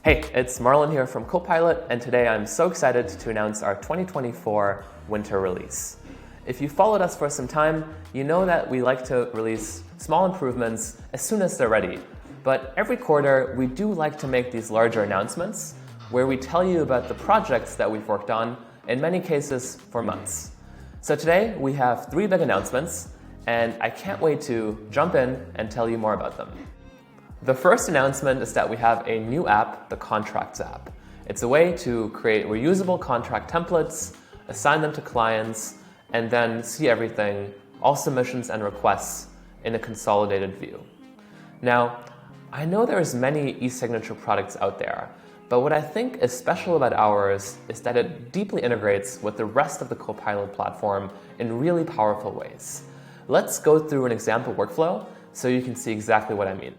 Hey, it's Marlon here from Copilot, and today I'm so excited to announce our 2024 winter release. If you followed us for some time, you know that we like to release small improvements as soon as they're ready. But every quarter, we do like to make these larger announcements where we tell you about the projects that we've worked on, in many cases for months. So today we have 3 big announcements, and I can't wait to jump in and tell you more about them. The first announcement is that we have a new app, the Contracts app. It's a way to create reusable contract templates, assign them to clients, and then see everything, all submissions and requests, in a consolidated view. Now, I know there's many e-signature products out there, but what I think is special about ours is that it deeply integrates with the rest of the Copilot platform in really powerful ways. Let's go through an example workflow so you can see exactly what I mean.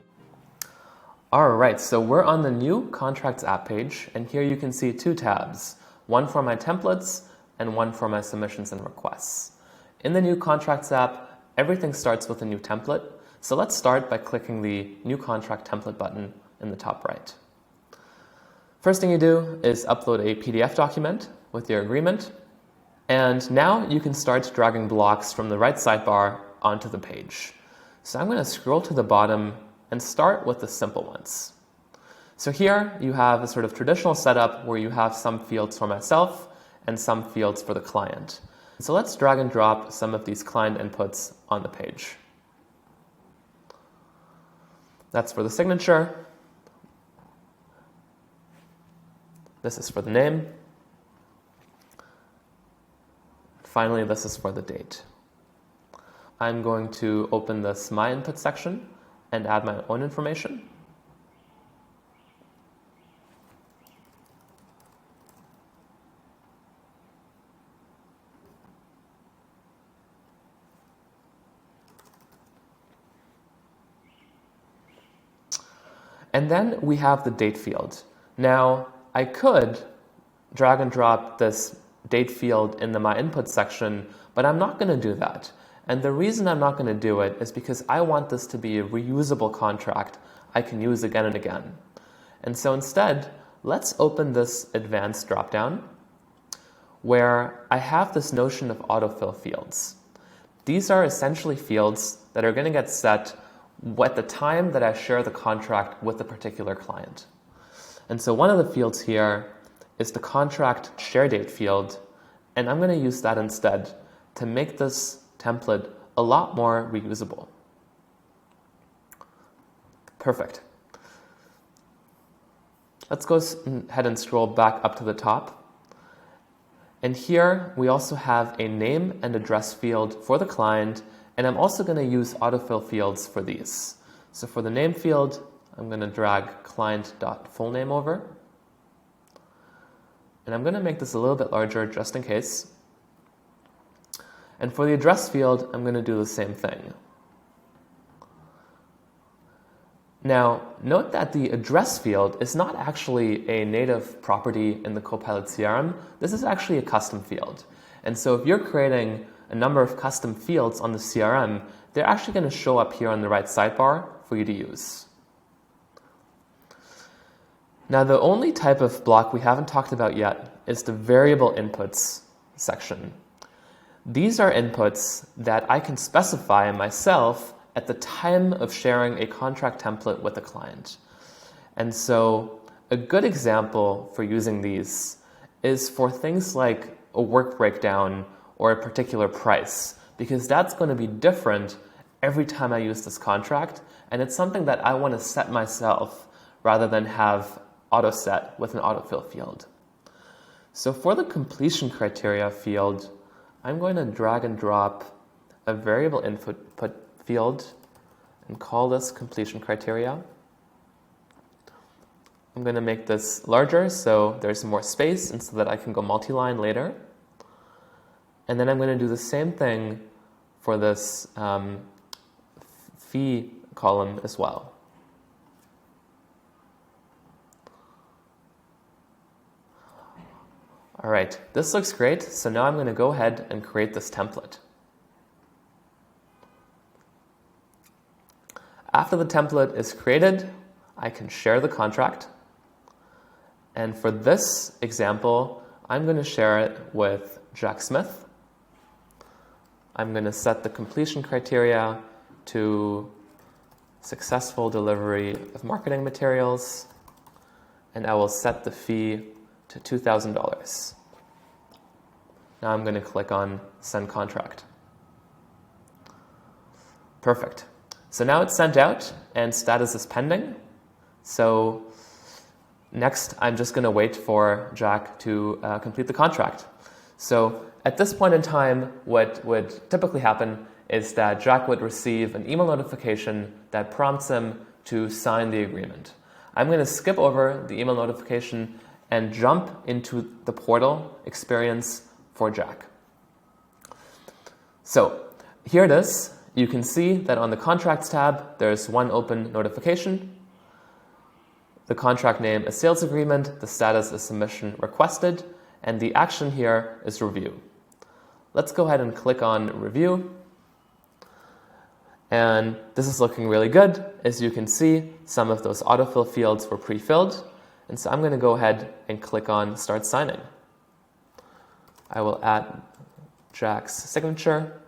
Alright, so we're on the new Contracts app page, and here you can see 2 tabs, one for my templates and one for my submissions and requests. In the new Contracts app, everything starts with a new template, so let's start by clicking the New Contract Template button in the top right. First thing you do is upload a PDF document with your agreement, and now you can start dragging blocks from the right sidebar onto the page. So I'm going to scroll to the bottom and start with the simple ones. So here you have a sort of traditional setup where you have some fields for myself and some fields for the client. So let's drag and drop some of these client inputs on the page. That's for the signature. This is for the name. Finally, this is for the date. I'm going to open this My Input section and add my own information. And then we have the date field. Now, I could drag and drop this date field in the My Input section, but I'm not going to do that. And the reason I'm not going to do it is because I want this to be a reusable contract I can use again and again. And so instead, let's open this advanced dropdown where I have this notion of autofill fields. These are essentially fields that are going to get set at the time that I share the contract with a particular client. And so one of the fields here is the contract share date field, and I'm going to use that instead to make this template a lot more reusable. Perfect. Let's go ahead and scroll back up to the top. And here we also have a name and address field for the client, and I'm also going to use autofill fields for these. So for the name field, I'm going to drag client.fullname over. And I'm going to make this a little bit larger just in case. And for the address field, I'm going to do the same thing. Now, note that the address field is not actually a native property in the Copilot CRM. This is actually a custom field. And so if you're creating a number of custom fields on the CRM, they're actually going to show up here on the right sidebar for you to use. Now, the only type of block we haven't talked about yet is the variable inputs section. These are inputs that I can specify myself at the time of sharing a contract template with a client. And so a good example for using these is for things like a work breakdown or a particular price, because that's going to be different every time I use this contract, and it's something that I want to set myself rather than have auto set with an autofill field. So for the completion criteria field, I'm going to drag and drop a variable input field and call this completion criteria. I'm going to make this larger so there's more space and so that I can go multi-line later. And then I'm going to do the same thing for this fee column as well. All right, this looks great. So now I'm going to go ahead and create this template. After the template is created, I can share the contract. And for this example, I'm going to share it with Jack Smith. I'm going to set the completion criteria to successful delivery of marketing materials, and I will set the fee to $2,000. Now I'm going to click on Send Contract. Perfect. So now it's sent out and status is pending. So next, I'm just going to wait for Jack to complete the contract. So at this point in time, what would typically happen is that Jack would receive an email notification that prompts him to sign the agreement. I'm going to skip over the email notification and jump into the portal experience for Jack. So here it is. You can see that on the Contracts tab, there's one open notification. The contract name is Sales Agreement, the status is Submission Requested, and the action here is Review. Let's go ahead and click on Review. And this is looking really good. As you can see, some of those autofill fields were pre-filled. And so I'm going to go ahead and click on Start Signing. I will add Jack's signature.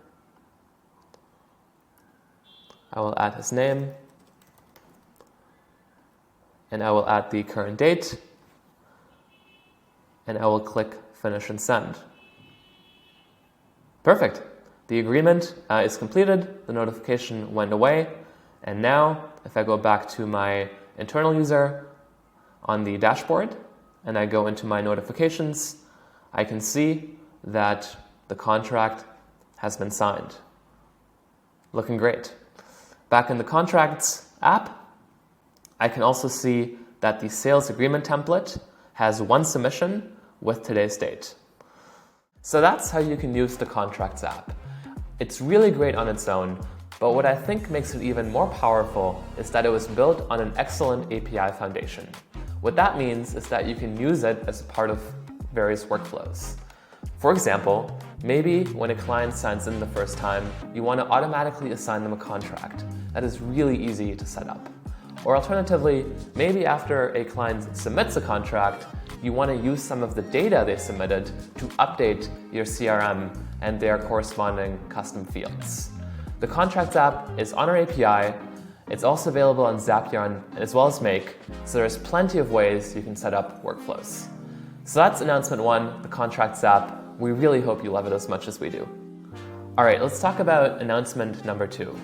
I will add his name. And I will add the current date. And I will click Finish and Send. Perfect. The agreement is completed, the notification went away, and now if I go back to my internal user on the dashboard and I go into my notifications, I can see that the contract has been signed. Looking great. Back in the Contracts app, I can also see that the sales agreement template has one submission with today's date. So that's how you can use the Contracts app. It's really great on its own, but what I think makes it even more powerful is that it was built on an excellent API foundation. What that means is that you can use it as part of various workflows. For example, maybe when a client signs in the first time, you want to automatically assign them a contract. That is really easy to set up. Or alternatively, maybe after a client submits a contract, you want to use some of the data they submitted to update your CRM and their corresponding custom fields. The Contracts app is on our API. It's also available on Zapier as well as Make, so there's plenty of ways you can set up workflows. So that's announcement 1, the Contracts app. We really hope you love it as much as we do. All right, let's talk about announcement number 2.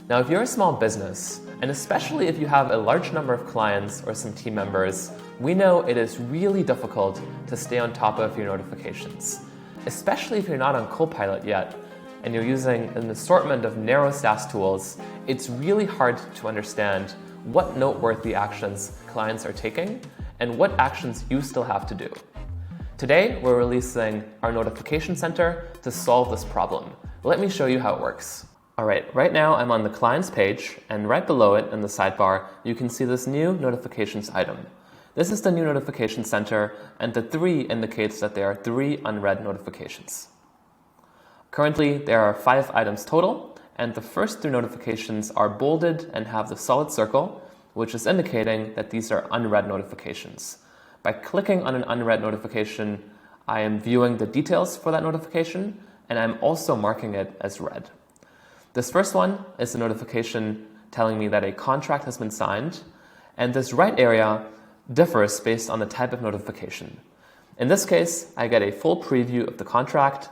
Now, if you're a small business, and especially if you have a large number of clients or some team members, we know it is really difficult to stay on top of your notifications, especially if you're not on Copilot yet and you're using an assortment of narrow SaaS tools. It's really hard to understand what noteworthy actions clients are taking and what actions you still have to do. Today, we're releasing our notification center to solve this problem. Let me show you how it works. All right now I'm on the clients page, and right below it in the sidebar, you can see this new notifications item. This is the new notification center, and the 3 indicates that there are 3 unread notifications. Currently, there are 5 items total, and the first 3 notifications are bolded and have the solid circle, which is indicating that these are unread notifications. By clicking on an unread notification, I am viewing the details for that notification, and I'm also marking it as read. This first one is a notification telling me that a contract has been signed, and this right area differs based on the type of notification. In this case, I get a full preview of the contract,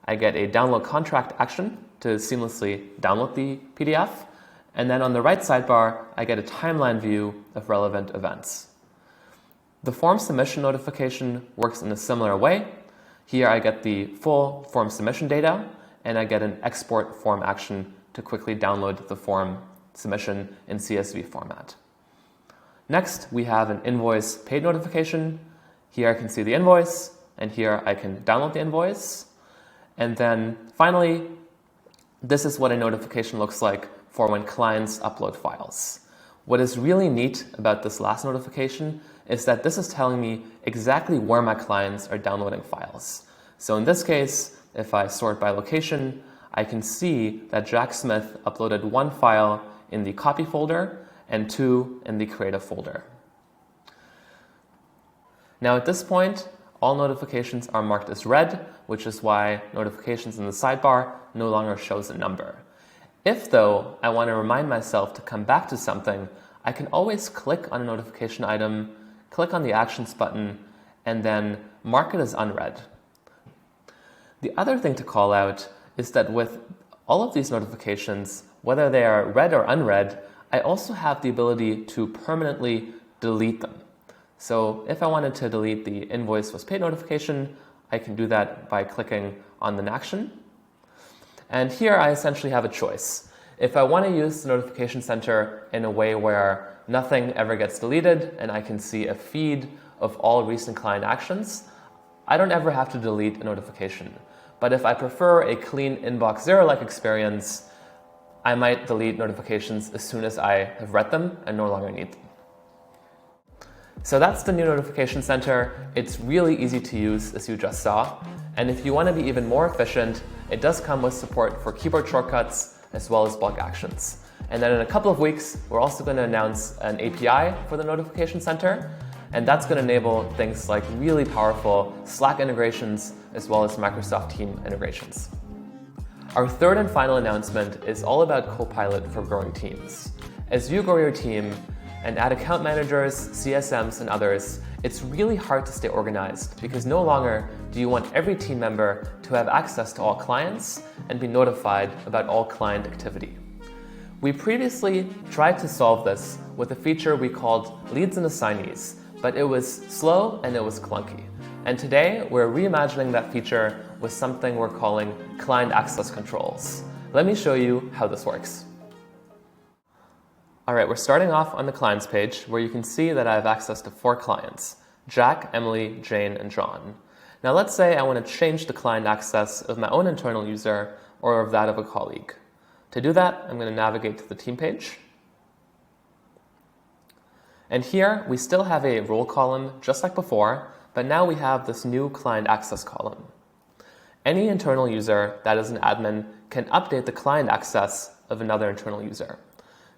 I get a download contract action to seamlessly download the PDF, and then on the right sidebar, I get a timeline view of relevant events. The form submission notification works in a similar way. Here I get the full form submission data, and I get an export form action to quickly download the form submission in CSV format. Next, we have an invoice paid notification. Here I can see the invoice, and here I can download the invoice. And then finally, this is what a notification looks like for when clients upload files. What is really neat about this last notification is that this is telling me exactly where my clients are downloading files. So in this case, if I sort by location, I can see that Jack Smith uploaded 1 file in the copy folder and 2 in the creative folder. Now at this point, all notifications are marked as red, which is why notifications in the sidebar no longer shows a number. If, though, I want to remind myself to come back to something, I can always click on a notification item, click on the Actions button, and then mark it as unread. The other thing to call out is that with all of these notifications, whether they are read or unread, I also have the ability to permanently delete them. So if I wanted to delete the invoice was paid notification, I can do that by clicking on the action. And here I essentially have a choice. If I want to use the notification center in a way where nothing ever gets deleted and I can see a feed of all recent client actions, I don't ever have to delete a notification. But if I prefer a clean inbox zero-like experience, I might delete notifications as soon as I have read them and no longer need them. So that's the new notification center. It's really easy to use, as you just saw. And if you want to be even more efficient, it does come with support for keyboard shortcuts as well as bulk actions. And then in a couple of weeks, we're also going to announce an API for the notification center. And that's going to enable things like really powerful Slack integrations as well as Microsoft Teams integrations. Our third and final announcement is all about Copilot for growing teams. As you grow your team and add account managers, CSMs, and others, it's really hard to stay organized because no longer do you want every team member to have access to all clients and be notified about all client activity. We previously tried to solve this with a feature we called Leads and Assignees, but it was slow and it was clunky. And today, we're reimagining that feature with something we're calling Client Access Controls. Let me show you how this works. All right, we're starting off on the Clients page where you can see that I have access to 4 clients: Jack, Emily, Jane, and John. Now let's say I want to change the client access of my own internal user or of that of a colleague. To do that, I'm going to navigate to the team page. And here, we still have a role column just like before, but now we have this new client access column. Any internal user that is an admin can update the client access of another internal user.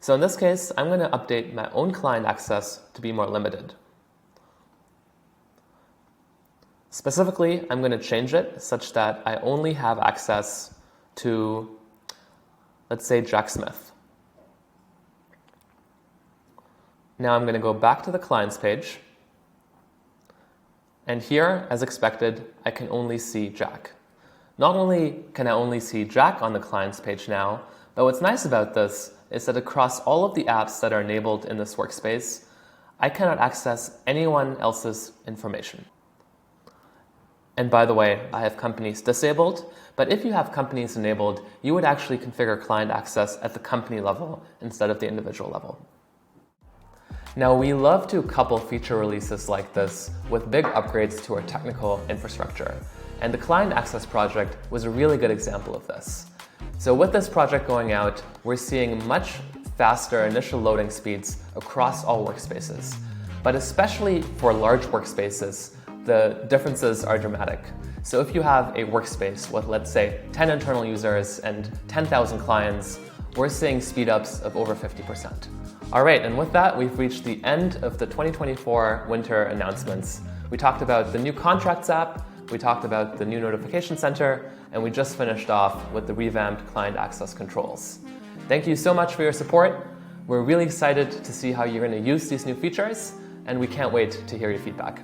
So in this case, I'm going to update my own client access to be more limited. Specifically, I'm going to change it such that I only have access to, let's say, Jack Smith. Now I'm going to go back to the clients page. And here, as expected, I can only see Jack. Not only can I only see Jack on the clients page now, but what's nice about this is that across all of the apps that are enabled in this workspace, I cannot access anyone else's information. And by the way, I have companies disabled, but if you have companies enabled, you would actually configure client access at the company level instead of the individual level. Now, we love to couple feature releases like this with big upgrades to our technical infrastructure, and the Client Access project was a really good example of this. So with this project going out, we're seeing much faster initial loading speeds across all workspaces. But especially for large workspaces, the differences are dramatic. So if you have a workspace with, let's say, 10 internal users and 10,000 clients, we're seeing speedups of over 50%. All right, and with that, we've reached the end of the 2024 winter announcements. We talked about the new Contracts app, we talked about the new Notification Center, and we just finished off with the revamped Client Access Controls. Thank you so much for your support. We're really excited to see how you're going to use these new features, and we can't wait to hear your feedback.